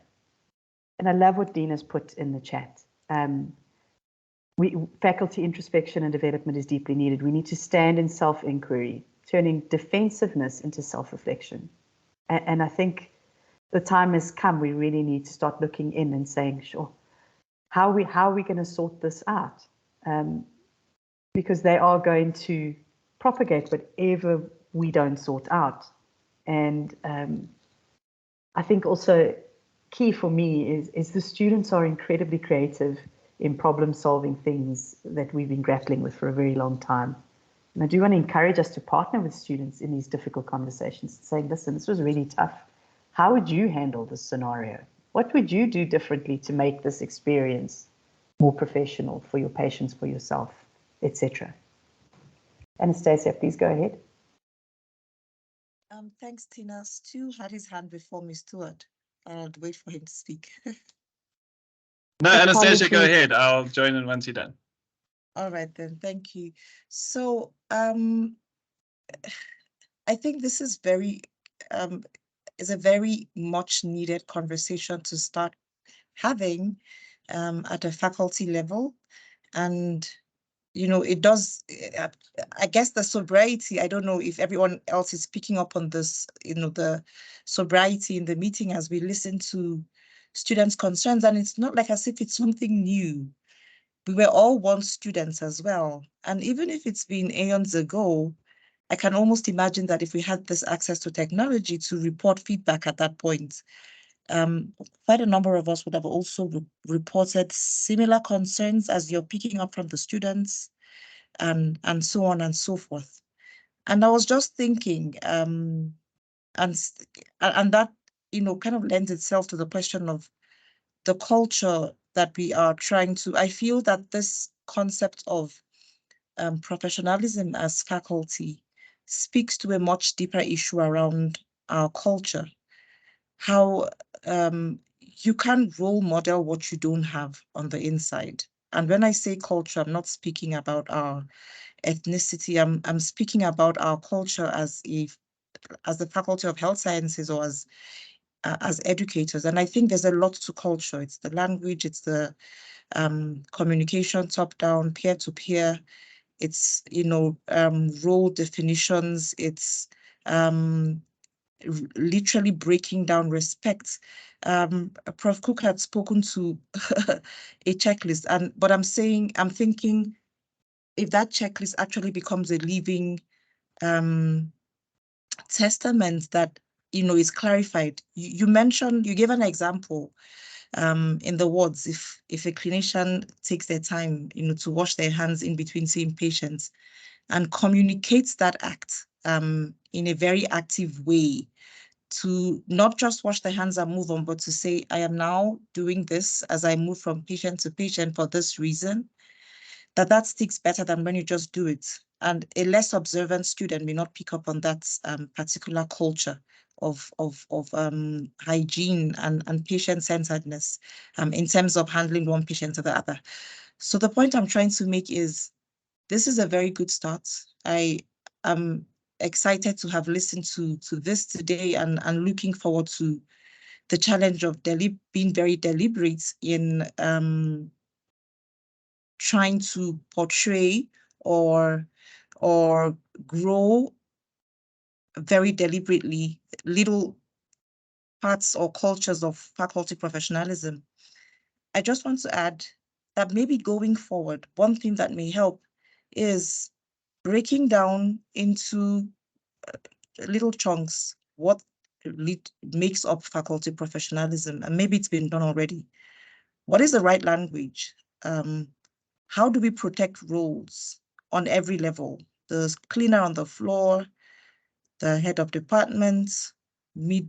A: And I love what Dean has put in the chat. Faculty introspection and development is deeply needed. We need to stand in self-inquiry, turning defensiveness into self-reflection. And I think the time has come. We really need to start looking in and saying, sure, how are we going to sort this out? Because they are going to propagate whatever we don't sort out. And I think also key for me is the students are incredibly creative in problem-solving things that we've been grappling with for a very long time. And I do want to encourage us to partner with students in these difficult conversations, saying, listen, this was really tough. How would you handle this scenario? What would you do differently to make this experience more professional for your patients, for yourself, etc.? Anastasia, please go ahead.
F: Thanks, Tina. Stu had his hand before me, Stuart. I'll wait for him to speak.
H: No, Anastasia, go
A: Apologies.
H: ahead. I'll join in once you're done.
F: All right, then. Thank you. So I think this is is a very much needed conversation to start having at a faculty level. And you know, it does, I guess the sobriety, I don't know if everyone else is picking up on this, you know, the sobriety in the meeting as we listen to students' concerns. And it's not like as if it's something new. We were all once students as well. And even if it's been aeons ago, I can almost imagine that if we had this access to technology to report feedback at that point, quite a number of us would have also reported similar concerns as you're picking up from the students, and so on and so forth. And I was just thinking, and that, you know, kind of lends itself to the question of the culture that we are trying to. I feel that this concept of professionalism as faculty speaks to a much deeper issue around our culture. How you can't role model what you don't have on the inside. And when I say culture, I'm not speaking about our ethnicity. I'm speaking about our culture as the Faculty of Health Sciences or as educators. And I think there's a lot to culture. It's the language, it's the communication top down, peer to peer. It's, you know, role definitions. It's literally breaking down respect. Prof. Cook had spoken to a checklist, but I'm thinking if that checklist actually becomes a living testament that, you know, is clarified. You gave an example in the wards, if a clinician takes their time, you know, to wash their hands in between seeing patients and communicates that act in a very active way, to not just wash their hands and move on, but to say, I am now doing this as I move from patient to patient for this reason, that sticks better than when you just do it. And a less observant student may not pick up on that particular culture of hygiene and patient-centeredness in terms of handling one patient to the other. So the point I'm trying to make is, this is a very good start. I am excited to have listened to this today and looking forward to the challenge of being very deliberate in trying to portray or grow very deliberately little parts or cultures of faculty professionalism. I just want to add that maybe going forward, one thing that may help is breaking down into little chunks what makes up faculty professionalism, and maybe it's been done already. What is the right language? How do we protect roles on every level? The cleaner on the floor, the head of department, you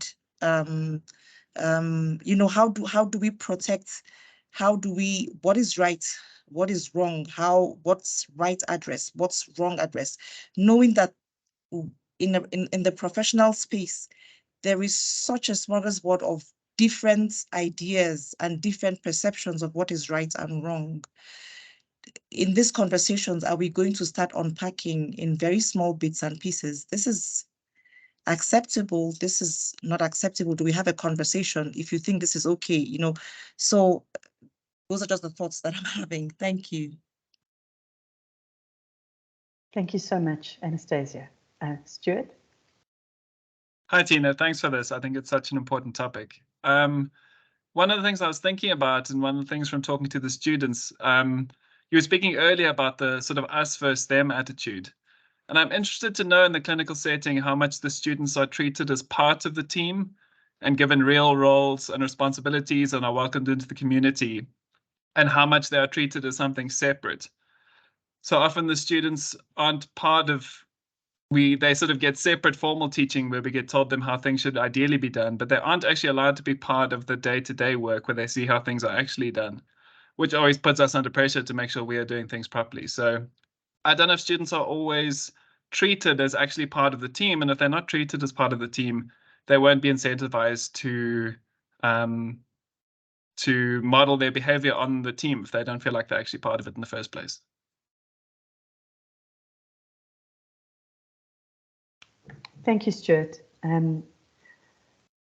F: know, how do we protect? What is right? What is wrong? What's right address? What's wrong address? Knowing that in the professional space, there is such a smorgasbord of different ideas and different perceptions of what is right and wrong. In these conversations, are we going to start unpacking in very small bits and pieces? This is acceptable, this is not acceptable. Do we have a conversation? If you think this is okay, you know, so those are just the thoughts that I'm having. Thank you.
A: Thank you so much, Anastasia. Stuart?
H: Hi, Tina. Thanks for this. I think it's such an important topic. One of the things I was thinking about, and one of the things from talking to the students, you were speaking earlier about the sort of us versus them attitude. And I'm interested to know in the clinical setting how much the students are treated as part of the team and given real roles and responsibilities and are welcomed into the community, and how much they are treated as something separate. So often the students aren't part of, they sort of get separate formal teaching where we get told them how things should ideally be done, but they aren't actually allowed to be part of the day-to-day work where they see how things are actually done, which always puts us under pressure to make sure we are doing things properly. So I don't know if students are always treated as actually part of the team, and if they're not treated as part of the team, they won't be incentivized to model their behavior on the team if they don't feel like they're actually part of it in the first place.
A: Thank you, Stuart.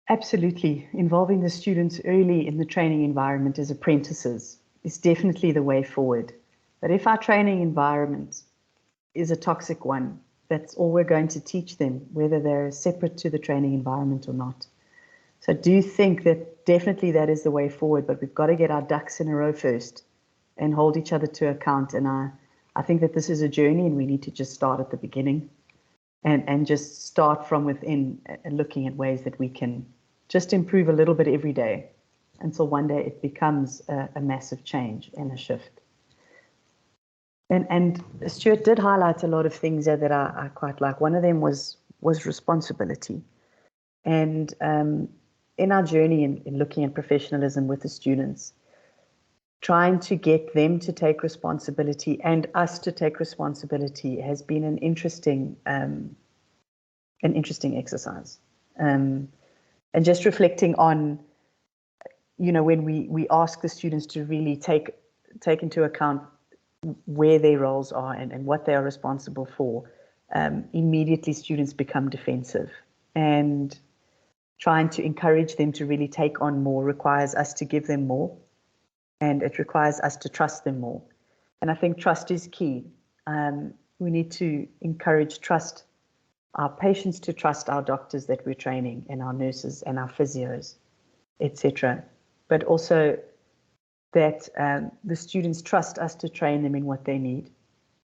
A: Absolutely, involving the students early in the training environment as apprentices is definitely the way forward. But if our training environment is a toxic one, that's all we're going to teach them, whether they're separate to the training environment or not. So I do think that definitely that is the way forward, but we've got to get our ducks in a row first and hold each other to account. And I think that this is a journey, and we need to just start at the beginning and just start from within and looking at ways that we can just improve a little bit every day until one day it becomes a massive change and a shift. And Stuart did highlight a lot of things there that I quite like. One of them was responsibility. And in our journey in looking at professionalism with the students, trying to get them to take responsibility and us to take responsibility has been an interesting exercise. And just reflecting on, you know, when we ask the students to really take into account where their roles are and what they are responsible for, immediately students become defensive. And trying to encourage them to really take on more requires us to give them more, and it requires us to trust them more. And I think trust is key. We need to encourage trust, our patients to trust our doctors that we're training and our nurses and our physios, etc. But also that the students trust us to train them in what they need,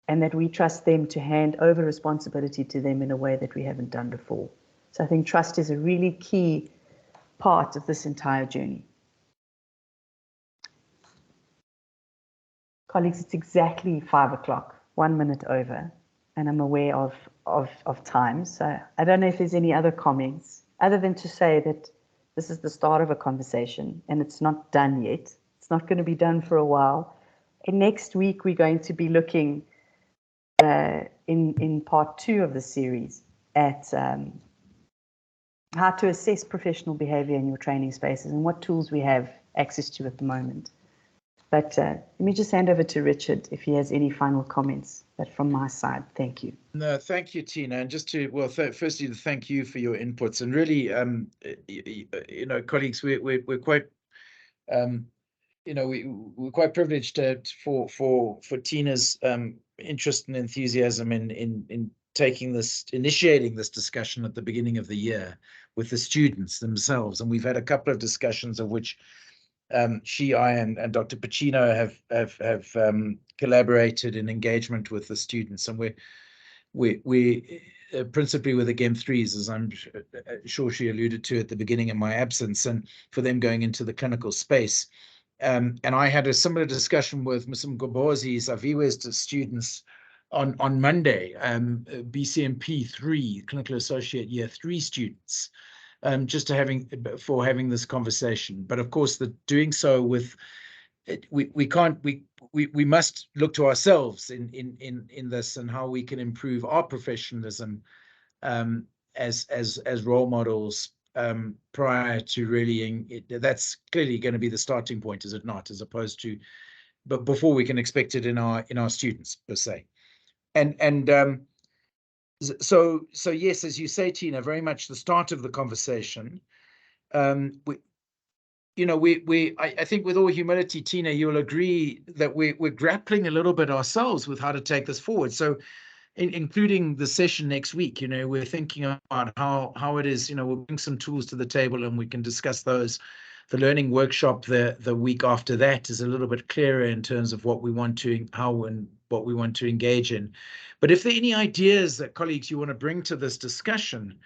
A: and that we trust them to hand over responsibility to them in a way that we haven't done before. So I think trust is a really key part of this entire journey. Colleagues, it's exactly 5 o'clock, 1 minute over, and I'm aware of time. So I don't know if there's any other comments, other than to say that this is the start of a conversation and it's not done yet. It's not going to be done for a while. And next week, we're going to be looking in part 2 of the series at how to assess professional behavior in your training spaces and what tools we have access to at the moment. But let me just hand over to Richard if he has any final comments. But from my side, thank you.
E: No, thank you, Tina. And just to, well, firstly, to thank you for your inputs. And really, you know, colleagues, we're quite, you know, we're quite privileged for Tina's interest and enthusiasm in initiating this discussion at the beginning of the year with the students themselves. And we've had a couple of discussions of which I and Dr. Pacino have collaborated in engagement with the students, and we principally with the GEM3s, as I'm sure she alluded to at the beginning of my absence, and for them going into the clinical space. And I had a similar discussion with Ms. Mgobozi Zaviwe's students on Monday, BCMP 3, Clinical Associate Year 3 students, just having this conversation. But of course, doing so with it, we must look to ourselves in this and how we can improve our professionalism as role models prior to really, that's clearly going to be the starting point, is it not? As opposed to, but before we can expect it in our students per se. So yes, as you say, Tina, very much the start of the conversation. I think with all humility, Tina, you'll agree that we're grappling a little bit ourselves with how to take this forward. So including the session next week, we're thinking about how it is, we'll bring some tools to the table and we can discuss those. The learning workshop the week after that is a little bit clearer in terms of what we want to, how and what we want to engage in. But if there are any ideas that colleagues you want to bring to this discussion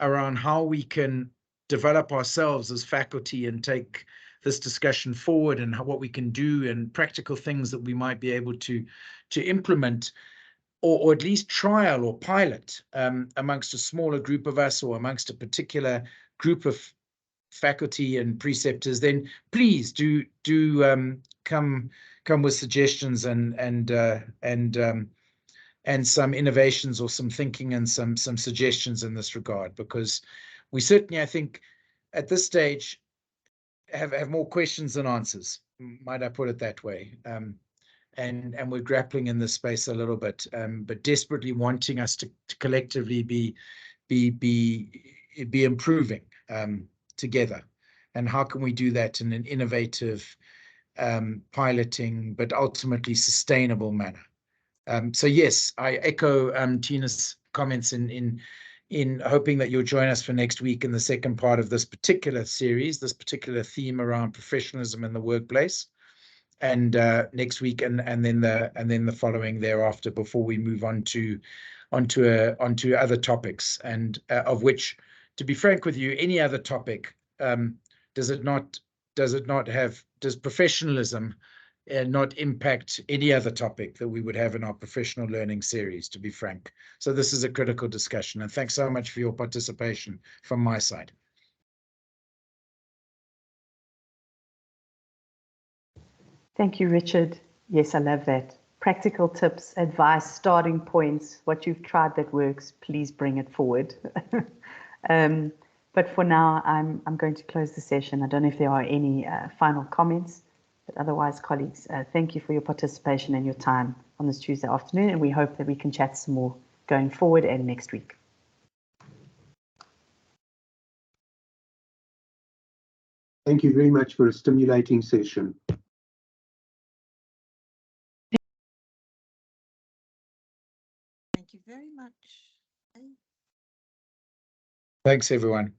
E: around how we can develop ourselves as faculty and take this discussion forward, and what we can do, and practical things that we might be able to implement, or at least trial or pilot amongst a smaller group of us, or amongst a particular group of faculty and preceptors, then please do come with suggestions and some innovations, or some thinking, and some suggestions in this regard, because we certainly, I think, at this stage have more questions than answers, might I put it that way. And we're grappling in this space a little bit, but desperately wanting us to collectively be improving together. And how can we do that in an innovative, piloting, but ultimately sustainable manner? So yes, I echo Tina's comments in hoping that you'll join us for next week in the second part of this particular series, this particular theme around professionalism in the workplace, and next week, and then the following thereafter, before we move onto other topics, and of which, to be frank with you, any other topic, does professionalism not impact any other topic that we would have in our professional learning series, to be frank. So this is a critical discussion, and thanks so much for your participation from my side.
A: Thank you, Richard. Yes, I love that. Practical tips, advice, starting points, what you've tried that works, please bring it forward. But for now, I'm going to close the session. I don't know if there are any final comments, but otherwise, colleagues, thank you for your participation and your time on this Tuesday afternoon, and we hope that we can chat some more going forward and next week.
C: Thank you very much for a stimulating session.
F: Thank you very much.
E: Thanks, everyone.